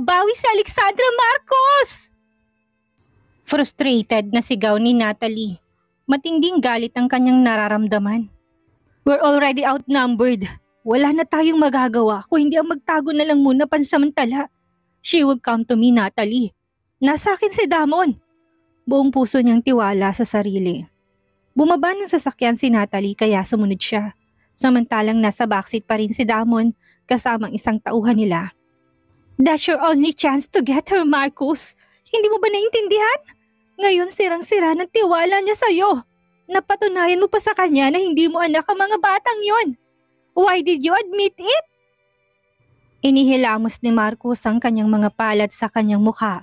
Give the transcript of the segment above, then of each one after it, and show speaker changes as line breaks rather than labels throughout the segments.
mabawi si Alexandra Marcos! Frustrated na sigaw ni Natalie. Matinding galit ang kanyang nararamdaman. We're already outnumbered. Wala na tayong magagawa kung hindi ang magtago na lang muna pansamantala. She will come to me, Natalie. Nasa akin si Damon. Buong puso niyang tiwala sa sarili. Bumaba ng sasakyan si Natalie kaya sumunod siya. Samantalang nasa backseat pa rin si Damon kasamang isang tauhan nila. That's your only chance to get her, Marcus. Hindi mo ba naintindihan? Ngayon sirang-sira ng tiwala niya sa'yo. Napatunayan mo pa sa kanya na hindi mo anak ang mga batang yon. Why did you admit it? Inihilamos ni Marcus ang kanyang mga palad sa kanyang mukha.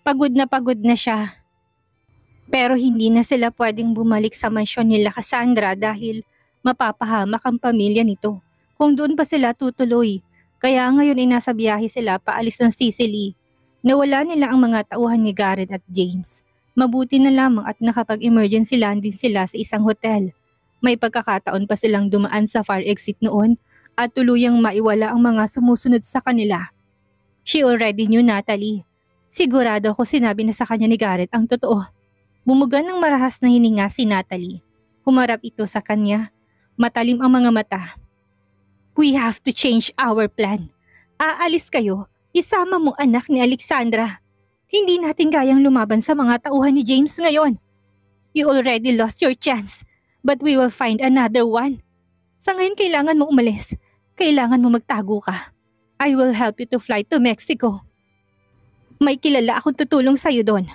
Pagod na siya. Pero hindi na sila pwedeng bumalik sa mansyon nila Cassandra dahil mapapahamak ang pamilya nito kung doon pa sila tutuloy. Kaya ngayon ay nasa biyahe sila paalis ng Sicily. Nawala nila ang mga tauhan ni Garrett at James. Mabuti na lamang at nakapag-emergency landing sila sa isang hotel. May pagkakataon pa silang dumaan sa fire exit noon at tuluyang maiwala ang mga sumusunod sa kanila. She already knew Natalie. Sigurado ako sinabi na sa kanya ni Garrett ang totoo. Bumuga ng marahas na hininga si Natalie. Humarap ito sa kanya. Matalim ang mga mata. We have to change our plan. Aalis kayo. Isama mong anak ni Alexandra. Hindi natin kayang lumaban sa mga tauhan ni James ngayon. You already lost your chance, but we will find another one. Sa ngayon kailangan mo umalis. Kailangan mo magtago ka. I will help you to fly to Mexico. May kilala akong tutulong sa'yo doon.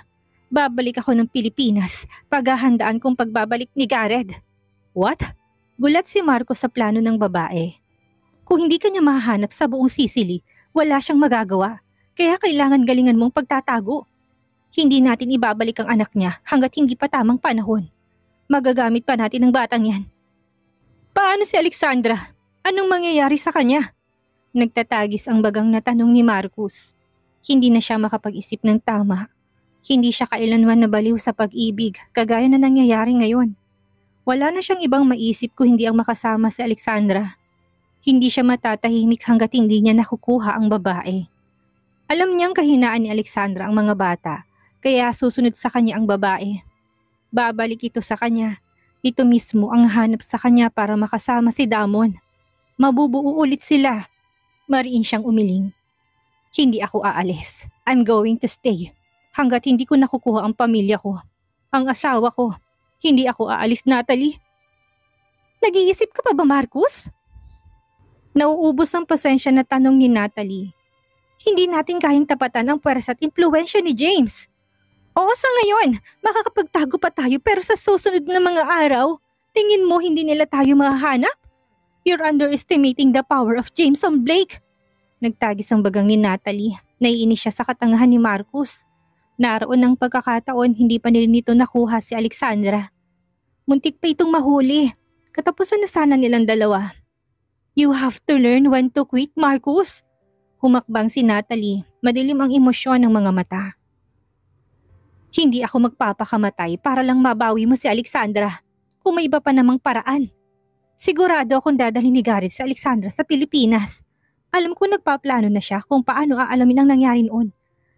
Babalik ako ng Pilipinas. Paghahandaan kong pagbabalik ni Garrett. What? Gulat si Marco sa plano ng babae. Kung hindi ka niya mahahanap sa buong Sicily, wala siyang magagawa. Kaya kailangan galingan mong pagtatago. Hindi natin ibabalik ang anak niya hanggat hindi pa tamang panahon. Magagamit pa natin ang batang yan. Paano si Alexandra? Anong mangyayari sa kanya? Nagtatagis ang bagang na tanong ni Marcus. Hindi na siya makapag-isip ng tama. Hindi siya kailanman nabaliw sa pag-ibig kagaya na nangyayari ngayon. Wala na siyang ibang maisip kung hindi ang makasama si Alexandra. Hindi siya matatahimik hanggat hindi niya nakukuha ang babae. Alam niyang kahinaan ni Alexandra ang mga bata, kaya susunod sa kanya ang babae. Babalik ito sa kanya. Ito mismo ang hanap sa kanya para makasama si Damon. Mabubuo ulit sila. Mariin siyang umiling. Hindi ako aalis. I'm going to stay. Hanggat hindi ko nakukuha ang pamilya ko. Ang asawa ko. Hindi ako aalis, Natalie. Nag-iisip ka pa ba, Marcus? Nauubos ang pasensya na tanong ni Natalie. Hindi natin kayang tapatan ang puwersa at impluwensya ni James. Oo, sa ngayon, makakapagtago pa tayo pero sa susunod na mga araw, tingin mo hindi nila tayo mahahanap? You're underestimating the power of Jameson Blake. Nagtagis ang bagang ni Natalie. Naiinis siya sa katangahan ni Marcus. Naroon ng pagkakataon hindi pa nila nito nakuha si Alexandra. Muntik pa itong mahuli. Katapusan na sana nilang dalawa. You have to learn when to quit, Marcus. Humakbang si Natalie. Madilim ang emosyon ng mga mata. Hindi ako magpapakamatay para lang mabawi mo si Alexandra. Kung may iba pa namang paraan. Sigurado akong dadalhin ni Garrett si Alexandra sa Pilipinas. Alam ko nagpaplano na siya kung paano aalamin ang nangyari noon.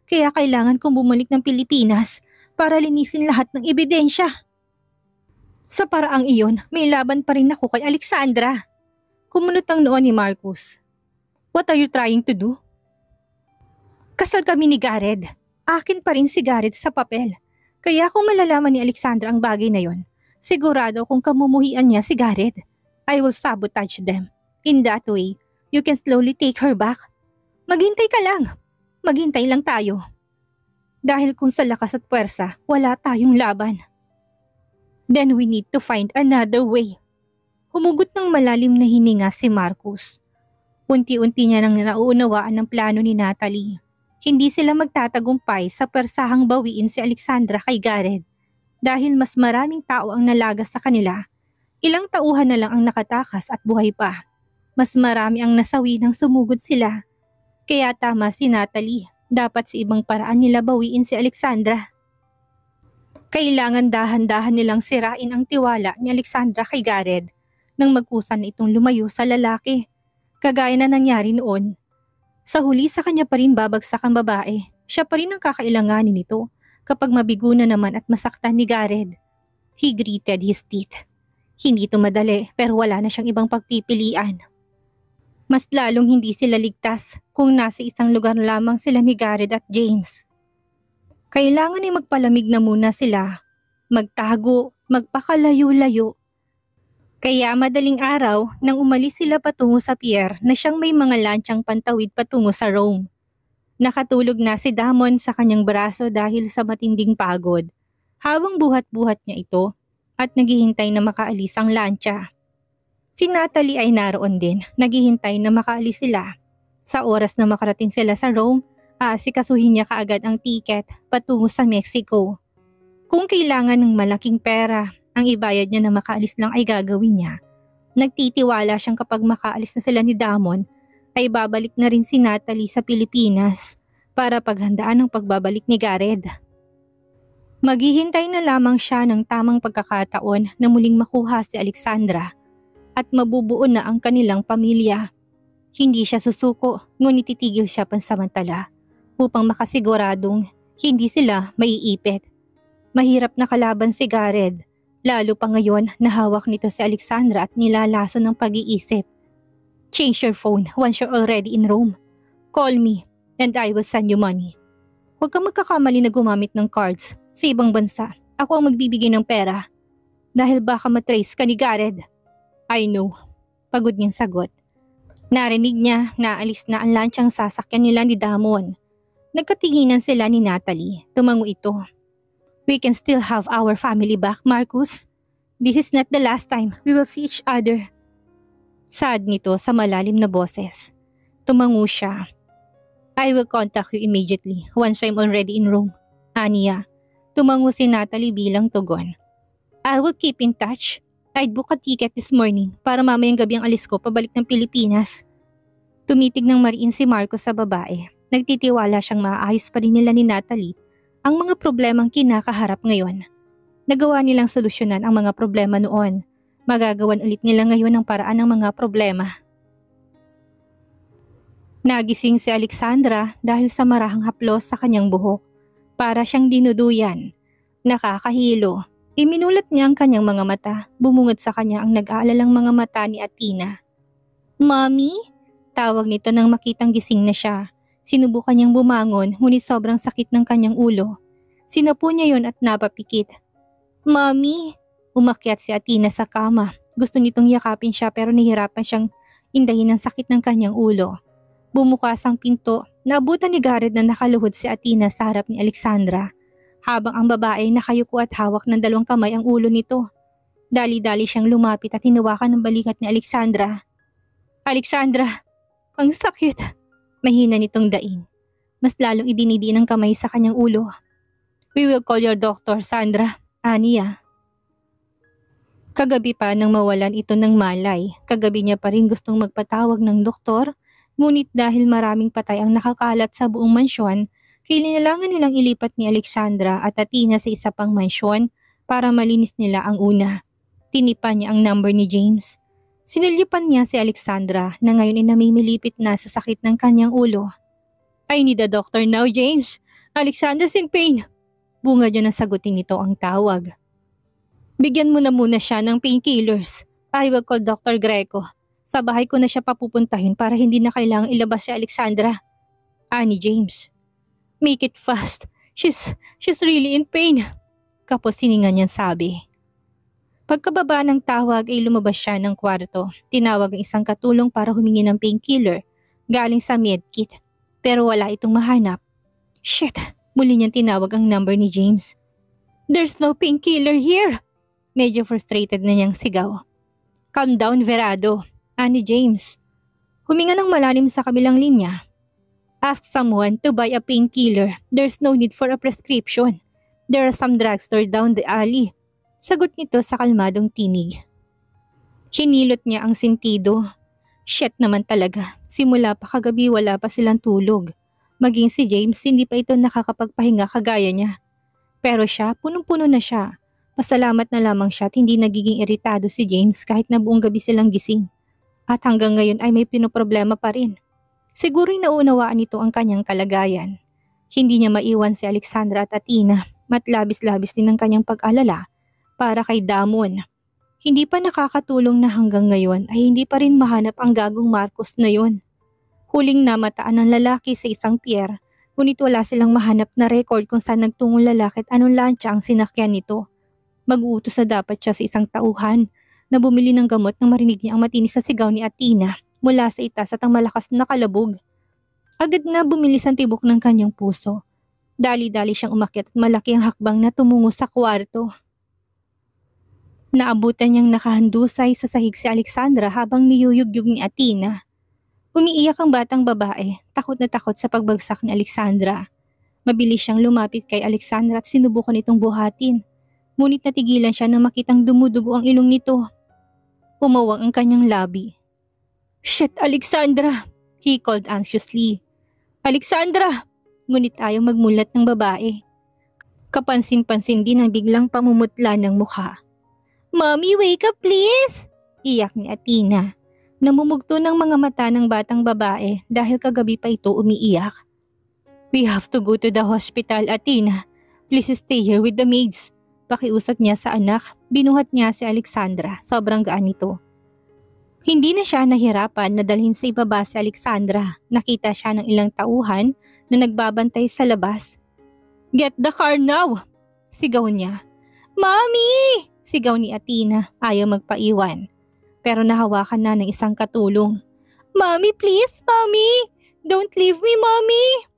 Kaya kailangan kong bumalik ng Pilipinas para linisin lahat ng ebidensya. Sa paraang iyon, may laban pa rin ako kay Alexandra. Kumunot ang noon ni Marcus. What are you trying to do? Kasal kami ni Garrett. Akin pa rin si Garrett sa papel. Kaya kung malalaman ni Alexandra ang bagay na yon, sigurado kung kamumuhian niya si Garrett, I will sabotage them. In that way, you can slowly take her back. Maghintay ka lang. Maghintay lang tayo. Dahil kung sa lakas at puwersa, wala tayong laban. Then we need to find another way. Humugot ng malalim na hininga si Marcus. Unti-unti niya nang nauunawaan ang plano ni Natalie. Hindi sila magtatagumpay sa persahang bawiin si Alexandra kay Garrett. Dahil mas maraming tao ang nalagas sa kanila, ilang tauhan na lang ang nakatakas at buhay pa. Mas marami ang nasawi nang sumugod sila. Kaya tama si Natalie, dapat sa ibang paraan nila bawiin si Alexandra. Kailangan dahan-dahan nilang sirain ang tiwala ni Alexandra kay Garrett nang magkusa na itong lumayo sa lalaki. Kagaya na nangyari noon. Sa huli sa kanya pa rin babagsak ang babae. Siya pa rin ang kakailanganin nito kapag mabigo na naman at masaktan ni Gareth. He gritted his teeth. Hindi ito madali pero wala na siyang ibang pagpipilian. Mas lalong hindi sila ligtas kung nasa isang lugar lamang sila ni Gareth at James. Kailangan ay magpalamig na muna sila, magtago, magpakalayo-layo. Kaya madaling araw nang umalis sila patungo sa pier na siyang may mga lansyang pantawid patungo sa Rome. Nakatulog na si Damon sa kanyang braso dahil sa matinding pagod. Hawang buhat-buhat niya ito at naghihintay na makaalis ang lansya. Si Natalie ay naroon din, naghihintay na makaalis sila. Sa oras na makarating sila sa Rome, aasikasuhin niya kaagad ang tiket patungo sa Mexico. Kung kailangan ng malaking pera, ang ibayad niya na makaalis lang ay gagawin niya. Nagtitiwala siyang kapag makaalis na sila ni Damon, ay babalik na rin si Natalie sa Pilipinas para paghandaan ang pagbabalik ni Gareth. Maghihintay na lamang siya ng tamang pagkakataon na muling makuha si Alexandra at mabubuo na ang kanilang pamilya. Hindi siya susuko, ngunit titigil siya pansamantala upang makasiguradong hindi sila maiipit. Mahirap na kalaban si Gareth, lalo pa ngayon na hawak nito si Alexandra at nilalaso ng pag-iisip. Change your phone once you're already in Rome. Call me and I will send you money. Huwag kang magkakamali na gumamit ng cards sa ibang bansa. Ako ang magbibigay ng pera. Dahil baka matrace ka ni Gareth. I know. Pagod niyang sagot. Narinig niya na alis na ang lansyang sasakyan nila ni Damon. Nagkatinginan sila ni Natalie. Tumango ito. We can still have our family back, Marcus. This is not the last time we will see each other. Sad nito sa malalim na boses. Tumango siya. I will contact you immediately once I'm already in Rome. Aniya. Tumango si Natalie bilang tugon. I will keep in touch. I'd book a ticket this morning para mamayang gabi ang alis ko pabalik ng Pilipinas. Tumitig ng mariin si Marcos sa babae. Nagtitiwala siyang maayos pa rin nila ni Natalie ang mga problemang kinakaharap ngayon. Nagawa nilang solusyonan ang mga problema noon. Magagawan ulit nila ngayon ang paraan ng mga problema. Nagising si Alexandra dahil sa marahang haplos sa kanyang buhok. Para siyang dinuduyan. Nakakahilo. Iminulat niya ang kanyang mga mata. Bumungad sa kanya ang nag-aalalang mga mata ni Athena. Mommy? Tawag nito nang makitang gising na siya. Sinubukan niyang bumangon ngunit sobrang sakit ng kanyang ulo. Sinapo niya yon at napapikit. Mommy? Umakyat si Athena sa kama. Gusto nitong yakapin siya pero nahihirapan siyang indahin ang sakit ng kanyang ulo. Bumukas ang pinto. Naabutan ni Gareth na nakaluhod si Athena sa harap ni Alexandra. Habang ang babae nakayuko at hawak ng dalawang kamay ang ulo nito. Dali-dali siyang lumapit at hinawakan ng balikat ni Alexandra. Alexandra! Ang sakit! Mahina nitong daing. Mas lalong idinidiin ang kamay sa kanyang ulo. We will call your doctor, Sandra. Aniya. Kagabi pa nang mawalan ito ng malay, kagabi niya pa rin gustong magpatawag ng doktor, ngunit dahil maraming patay ang nakakalat sa buong mansyon, kailangan nilang ilipat ni Alexandra at Athena sa isa pang mansyon para malinis nila ang una. Tinipan niya ang number ni James. Sinilyapan niya si Alexandra na ngayon ay namimilipit na sa sakit ng kanyang ulo. I need a doctor now, James. Alexandra's in pain. Bunga niya na sagutin nito ang tawag. Bigyan mo na muna siya ng painkillers. I will call Dr. Greco. Sa bahay ko na siya papupuntahin para hindi na kailangang ilabas si Alexandra. Ani James. Make it fast. She's really in pain. Kapos siningan niyang sabi. Pagkababa ng tawag ay lumabas siya ng kwarto. Tinawag ang isang katulong para humingi ng painkiller galing sa medkit. Pero wala itong mahanap. Shit! Muli niyang tinawag ang number ni James. There's no painkiller here! Medyo frustrated na niyang sigaw. Calm down, Verado. Ani James. Huminga ng malalim sa kabilang linya. Ask someone to buy a painkiller. There's no need for a prescription. There are some drugstore down the alley. Sagot nito sa kalmadong tinig. Hinilot niya ang sentido. Shit naman talaga. Simula pa kagabi wala pa silang tulog. Maging si James hindi pa ito nakakapagpahinga kagaya niya. Pero siya, punong-puno na siya. Pasalamat na lamang siya at hindi nagiging iritado si James kahit na buong gabi silang gising. At hanggang ngayon ay may pinoproblema pa rin. Siguro'y naunawaan nito ang kanyang kalagayan. Hindi niya maiwan si Alexandra at Athena, matlabis-labis din ang kanyang pag-alala para kay Damon. Hindi pa nakakatulong na hanggang ngayon ay hindi pa rin mahanap ang gagong Marcos na yon. Huling namataan ng lalaki sa isang pier, ngunit wala silang mahanap na record kung saan nagtungong lalaki at anong lansya ang sinakyan nito. Mag-uutos na dapat siya sa isang tauhan na bumili ng gamot nang marinig niya ang matinis na sigaw ni Athena mula sa itaas at ang malakas na kalabog. Agad na bumilis ang tibok ng kanyang puso. Dali-dali siyang umakyat at malaki ang hakbang na tumungo sa kwarto. Naabutan niyang nakahandusay sa sahig si Alexandra habang niyuyugyug ni Athena. Umiiyak ang batang babae, takot na takot sa pagbagsak ni Alexandra. Mabilis siyang lumapit kay Alexandra at sinubukan itong buhatin. Ngunit natigilan siya nang makitang dumudugo ang ilong nito. Umawang ang kanyang labi. "Shit, Alexandra!" he called anxiously. "Alexandra!" Ngunit ayaw magmulat ng babae. Kapansin-pansin din ang biglang pamumutla ng mukha. "Mommy, wake up please!" Iyak ni Athena. Namumugto ng mga mata ng batang babae dahil kagabi pa ito umiiyak. "We have to go to the hospital, Athena. Please stay here with the maids." Pakiusap niya sa anak, binuhat niya si Alexandra, sobrang gaan nito. Hindi na siya nahirapan na dalhin sa ibaba si Alexandra. Nakita siya ng ilang tauhan na nagbabantay sa labas. "Get the car now!" Sigaw niya. "Mommy!" Sigaw ni Athena, ayaw magpaiwan. Pero nahawakan na ng isang katulong. "Mommy, please! Mommy! Don't leave me, Mommy!"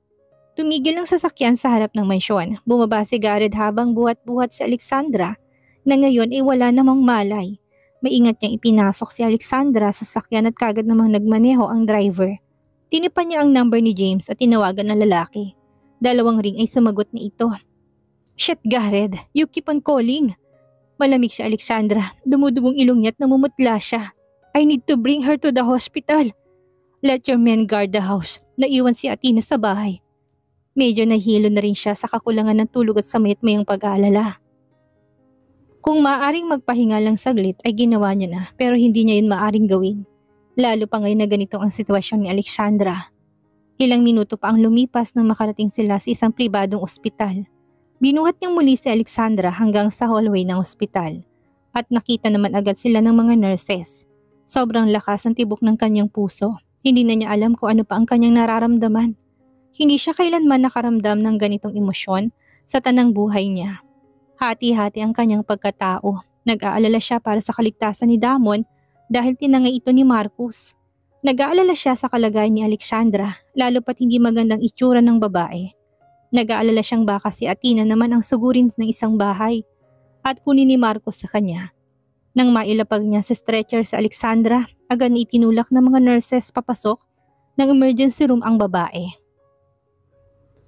Tumigil ang sasakyan sa harap ng mansyon. Bumaba si Garrett habang buhat-buhat si Alexandra na ngayon ay wala namang malay. Maingat niyang ipinasok si Alexandra sa sasakyan at kagad namang nagmaneho ang driver. Tinipan niya ang number ni James at tinawagan ng lalaki. 2 ring ay sumagot ni ito. "Shit, Garrett, you keep on calling." Malamig si Alexandra, dumudugong ilong niya at namumutla siya. "I need to bring her to the hospital." "Let your men guard the house." Naiwan si Athena sa bahay. Medyo nahilo na rin siya sa kakulangan ng tulog at sa mayat-mayang pag-aalala. Kung maaaring magpahinga lang saglit ay ginawa niya na, pero hindi niya yun maaaring gawin. Lalo pa ngayon na ganito ang sitwasyon ni Alexandra. Ilang minuto pa ang lumipas nang makarating sila sa isang pribadong ospital. Binuhat niyang muli si Alexandra hanggang sa hallway ng ospital at nakita naman agad sila ng mga nurses. Sobrang lakas ang tibok ng kanyang puso. Hindi na niya alam kung ano pa ang kanyang nararamdaman. Hindi siya kailanman nakaramdam ng ganitong emosyon sa tanang buhay niya. Hati-hati ang kanyang pagkatao. Nag-aalala siya para sa kaligtasan ni Damon dahil tinangay ito ni Marcus. Nag-aalala siya sa kalagayan ni Alexandra, lalo pat hindi magandang itsura ng babae. Nag-aalala siyang baka si Athena naman ang sugurin ng isang bahay at kunin ni Marcus sa kanya. Nang mailapag niya sa stretcher sa Alexandra, agad na itinulak ng mga nurses papasok ng emergency room ang babae.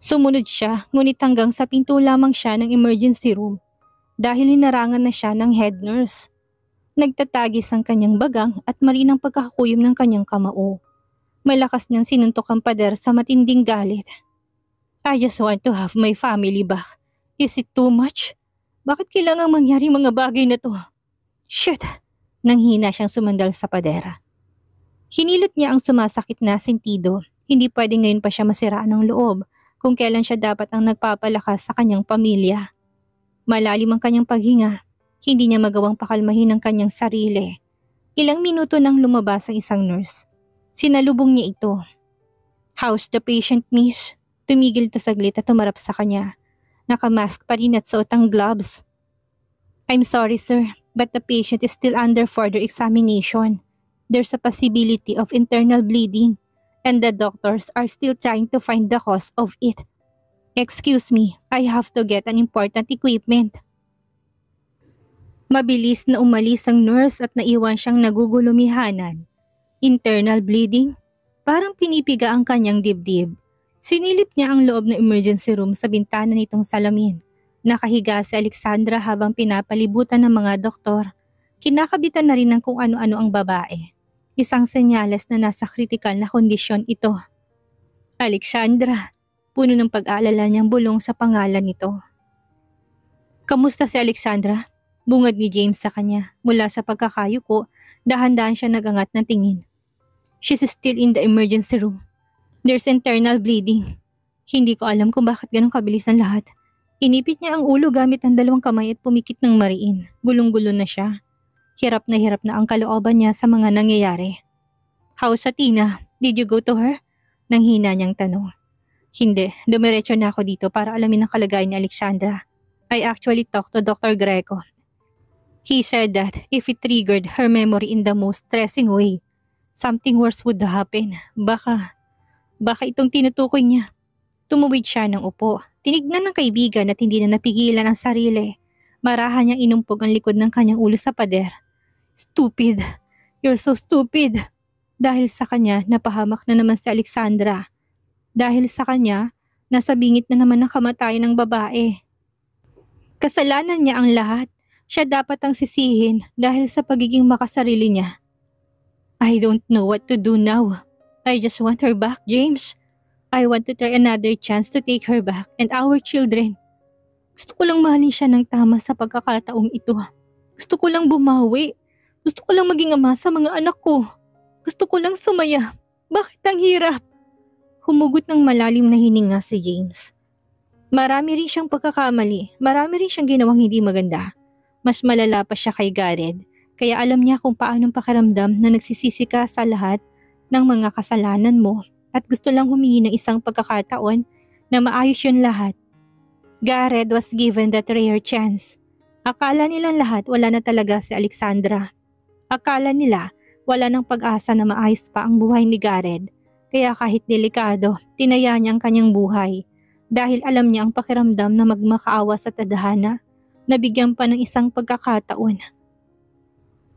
Sumunod siya, ngunit hanggang sa pinto lamang siya ng emergency room dahil hinarangan na siya ng head nurse. Nagtatagis ang kanyang bagang at marinang pagkakakuyom ng kanyang kamao. Malakas niyang sinuntok ang pader sa matinding galit. "I just want to have my family back. Is it too much? Bakit kailangang mangyari mga bagay na to? Shit!" Nanghina siyang sumandal sa pader. Hinilot niya ang sumasakit na sentido. Hindi pwede ngayon pa siya masiraan ng loob kung kailan siya dapat ang nagpapalakas sa kanyang pamilya. Malalim ang kanyang paghinga. Hindi niya magawang pakalmahin ang kanyang sarili. Ilang minuto nang lumabas ang isang nurse. Sinalubong niya ito. "How's the patient, miss?" Tumigil ito saglit at tumarap sa kanya. Nakamask pa rin at suot ang gloves. "I'm sorry sir, but the patient is still under further examination. There's a possibility of internal bleeding. And the doctors are still trying to find the cause of it. Excuse me, I have to get an important equipment." Mabilis na umalis ang nurse at naiwan siyang nagugulumihanan. Internal bleeding? Parang pinipiga ang kanyang dibdib. Sinilip niya ang loob ng emergency room sa bintana nitong salamin. Nakahiga si Alexandra habang pinapalibutan ng mga doktor. Kinakabitan na rin ng kung ano-ano ang babae. Isang senyales na nasa kritikal na kondisyon ito. "Alexandra," puno ng pag-aalala niyang bulong sa pangalan nito. "Kamusta si Alexandra?" Bungad ni James sa kanya. Mula sa pagkakayuko, dahan-dahan siya nagangat ng tingin. "She's still in the emergency room. There's internal bleeding. Hindi ko alam kung bakit ganun kabilis ang lahat. Inipit niya ang ulo gamit ang dalawang kamay at pumikit ng mariin. Gulong-gulo na siya. Hirap na ang kalooban niya sa mga nangyayari. How's Tina? Did you go to her? Nanghina niyang tanong. Hindi, dumiretso na ako dito para alamin ang kalagayan ni Alexandra. I actually talked to Dr. Greco. He said that if it triggered her memory in the most stressing way, something worse would happen. Baka itong tinutukoy niya. Tumuwid siya ng upo. Tinignan ng kaibigan at hindi na napigilan ang sarili. Marahan niyang inumpog ang likod ng kanyang ulo sa pader. Stupid. You're so stupid. Dahil sa kanya, napahamak na naman si Alexandra. Dahil sa kanya, nasa bingit na naman ang kamatayan ng babae. Kasalanan niya ang lahat. Siya dapat ang sisihin dahil sa pagiging makasarili niya. I don't know what to do now. I just want her back, James. I want to try another chance to take her back and our children. Gusto ko lang mahalin siya ng tama sa pagkakataong ito. Gusto ko lang bumawi. Gusto ko lang maging ama sa mga anak ko. Gusto ko lang sumaya. Bakit ang hirap? Humugot ng malalim na hininga si James. Marami rin siyang pagkakamali. Marami rin siyang ginawang hindi maganda. Mas malala pa siya kay Gareth. Kaya alam niya kung paanong pakiramdam na nagsisisi ka sa lahat ng mga kasalanan mo at gusto lang humingi ng isang pagkakataon na maayos yun lahat. Gareth was given that rare chance. Akala nilang lahat wala na talaga si Alexandra. Akala nila wala nang pag-asa na maayos pa ang buhay ni Gareth. Kaya kahit delikado, tinaya niya ang kanyang buhay. Dahil alam niya ang pakiramdam na magmakaawa sa tadhana, nabigyan pa ng isang pagkakataon.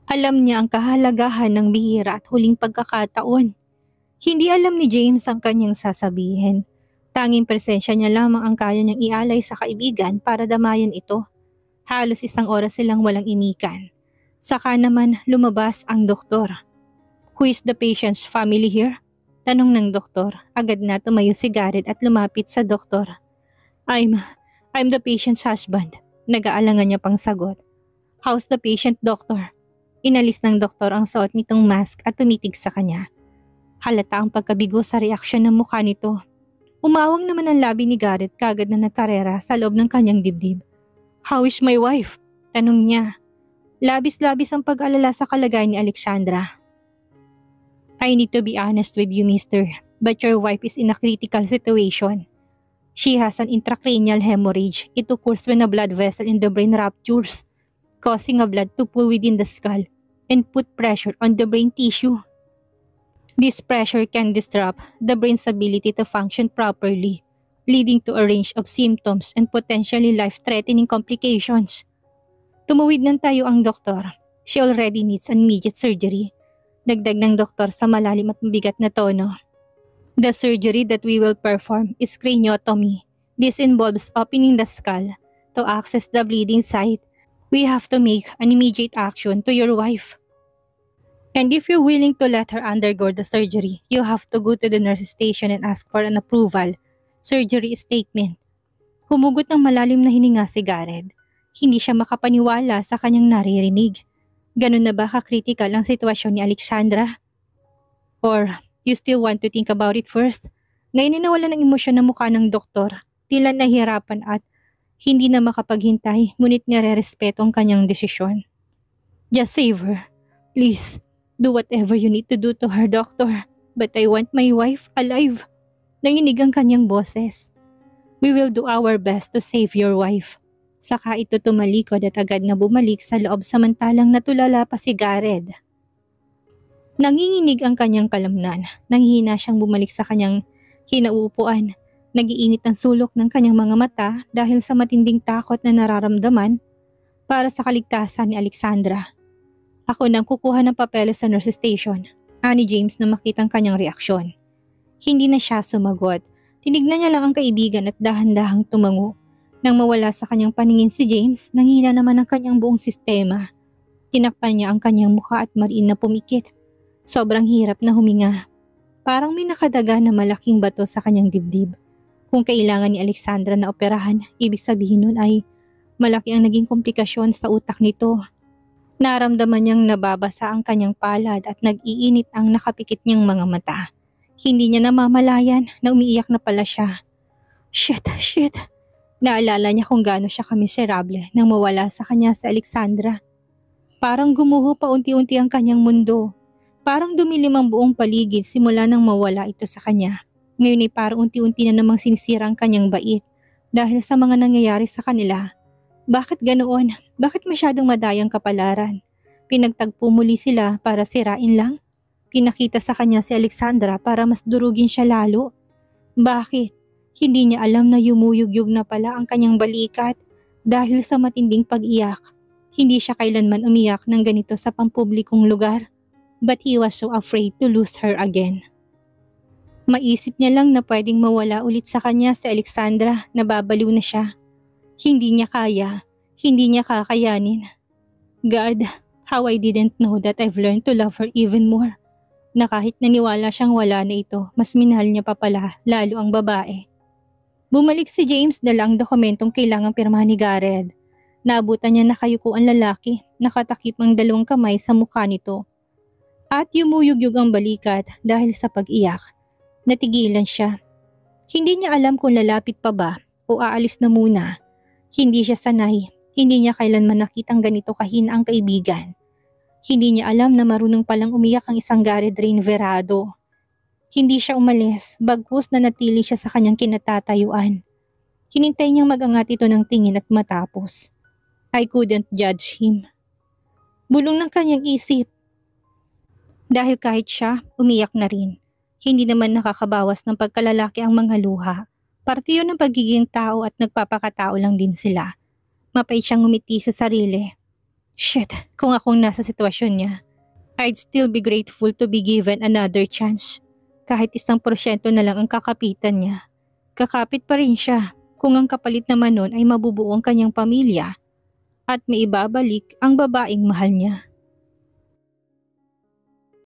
Alam niya ang kahalagahan ng bihira at huling pagkakataon. Hindi alam ni James ang kanyang sasabihin. Tanging presensya niya lamang ang kaya niyang ialay sa kaibigan para damayan ito. Halos 1 oras silang walang imikan. Saka naman lumabas ang doktor. Who is the patient's family here? Tanong ng doktor. Agad na tumayo si Gareth at lumapit sa doktor. I'm the patient's husband. Nag-aalangan niya pang sagot. How's the patient, doctor? Inalis ng doktor ang suot nitong mask at tumitig sa kanya. Halata ang pagkabigo sa reaksyon ng mukha nito. Umawang naman ang labi ni Gareth kagad na nagkarera sa loob ng kanyang dibdib. How is my wife? Tanong niya. Labis-labis ang pag-alala sa kalagayan ni Alexandra. I need to be honest with you, mister, but your wife is in a critical situation. She has an intracranial hemorrhage. It occurs when a blood vessel in the brain ruptures, causing a blood to pool within the skull and put pressure on the brain tissue. This pressure can disrupt the brain's ability to function properly, leading to a range of symptoms and potentially life-threatening complications. Tumuwid ng tayo ang doktor. She already needs an immediate surgery. Dagdag ng doktor sa malalim at mabigat na tono. The surgery that we will perform is craniotomy. This involves opening the skull to access the bleeding site. We have to make an immediate action to your wife. And if you're willing to let her undergo the surgery, you have to go to the nurse station and ask for an approval surgery statement. Humugot ng malalim na hininga si Gareth. Hindi siya makapaniwala sa kanyang naririnig. Ganun na ba ka-critical ang sitwasyon ni Alexandra? Or you still want to think about it first? Ngayon ay nawala ng emosyon ng mukha ng doktor. Tila nahihirapan at hindi na makapaghintay, ngunit nire-respeto ang kanyang desisyon. Just save her. Please, do whatever you need to do to her, doctor. But I want my wife alive. Nanginig ang kanyang boses. We will do our best to save your wife. Saka ito tumalikod at agad na bumalik sa loob samantalang natulala pa si Gareth. Nanginginig ang kanyang kalamnan. Nanghina siyang bumalik sa kanyang kinauupuan. Nagiinit ang sulok ng kanyang mga mata dahil sa matinding takot na nararamdaman para sa kaligtasan ni Alexandra. Ako nang kukuha ng papeles sa nurse station. Ani James na makitang kanyang reaksyon. Hindi na siya sumagot. Tinignan niya lang ang kaibigan at dahan-dahang tumango. Nang mawala sa kanyang paningin si James, nanghina naman ang kanyang buong sistema. Tinakpan niya ang kanyang mukha at mariin na pumikit. Sobrang hirap na huminga. Parang may nakadaga na malaking bato sa kanyang dibdib. Kung kailangan ni Alexandra na operahan, ibig sabihin nun ay malaki ang naging komplikasyon sa utak nito. Naramdaman niyang nababasa ang kanyang palad at nag-iinit ang nakapikit niyang mga mata. Hindi niya namamalayan na umiiyak na pala siya. Shit. Naalala niya kung gaano siya kamiserable nang mawala sa kanya si Alexandra. Parang gumuho pa unti-unti ang kanyang mundo. Parang dumilim ang buong paligid simula nang mawala ito sa kanya. Ngayon ay parang unti-unti na namang sinisira ang kanyang bait dahil sa mga nangyayari sa kanila. Bakit ganoon? Bakit masyadong madayang kapalaran? Pinagtagpo muli sila para sirain lang? Pinakita sa kanya si Alexandra para mas durugin siya lalo? Bakit? Hindi niya alam na yumuyugyug na pala ang kanyang balikat dahil sa matinding pag-iyak. Hindi siya kailanman umiyak ng ganito sa pampublikong lugar, but he was so afraid to lose her again. Maisip niya lang na pwedeng mawala ulit sa kanya si Alexandra na babaliw na siya. Hindi niya kaya, hindi niya kakayanin. God, how I didn't know that I've learned to love her even more. Na kahit naniwala siyang wala na ito, mas minahal niya pa pala, lalo ang babae. Bumalik si James, dala ang dokumentong kailangang pirmahan ni Gareth. Naabutan niya nakayuko ang lalaki, nakatakip ang dalawang kamay sa mukha nito. At yumuyugyug ang balikat dahil sa pag-iyak. Natigilan siya. Hindi niya alam kung lalapit pa ba o aalis na muna. Hindi siya sanay, hindi niya kailanman nakitang ganito kahina ang kaibigan. Hindi niya alam na marunong palang umiyak ang isang Gareth Rainverado. Hindi siya umalis, bagkus na natili siya sa kanyang kinatatayuan. Hinintay niyang magangat ito ng tingin at matapos. I couldn't judge him. Bulong ng kanyang isip. Dahil kahit siya, umiyak na rin. Hindi naman nakakabawas ng pagkalalaki ang mga luha. Parte yun ng pagiging tao at nagpapakatao lang din sila. Mapait siyang ngumiti sa sarili. Shit, kung akong nasa sitwasyon niya, I'd still be grateful to be given another chance. Kahit 1% na lang ang kakapitan niya. Kakapit pa rin siya kung ang kapalit naman nun ay mabubuo ang kanyang pamilya at may ibabalik ang babaeng mahal niya.